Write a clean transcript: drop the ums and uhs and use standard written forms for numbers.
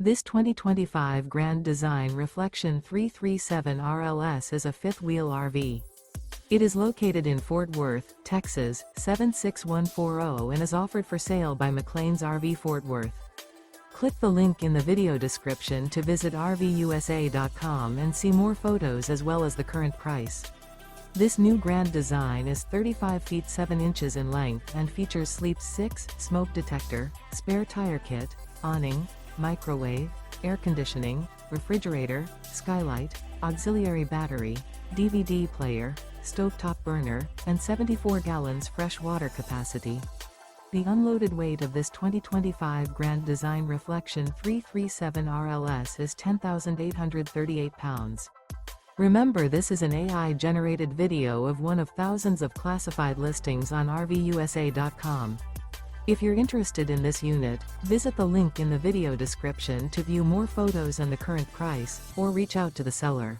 This 2025 Grand Design Reflection 337 RLS is a fifth-wheel RV. It is located in Fort Worth, Texas, 76140 and is offered for sale by McClain's RV Fort Worth. Click the link in the video description to visit RVUSA.com and see more photos as well as the current price. This new Grand Design is 35 feet 7 inches in length and features Sleep 6, smoke detector, spare tire kit, awning, microwave, air conditioning, refrigerator, skylight, auxiliary battery, DVD player, stovetop burner, and 74 gallons fresh water capacity. The unloaded weight of this 2025 Grand Design Reflection 337 RLS is 10,838 pounds. Remember, this is an AI-generated video of one of thousands of classified listings on RVUSA.com. If you're interested in this unit, visit the link in the video description to view more photos and the current price, or reach out to the seller.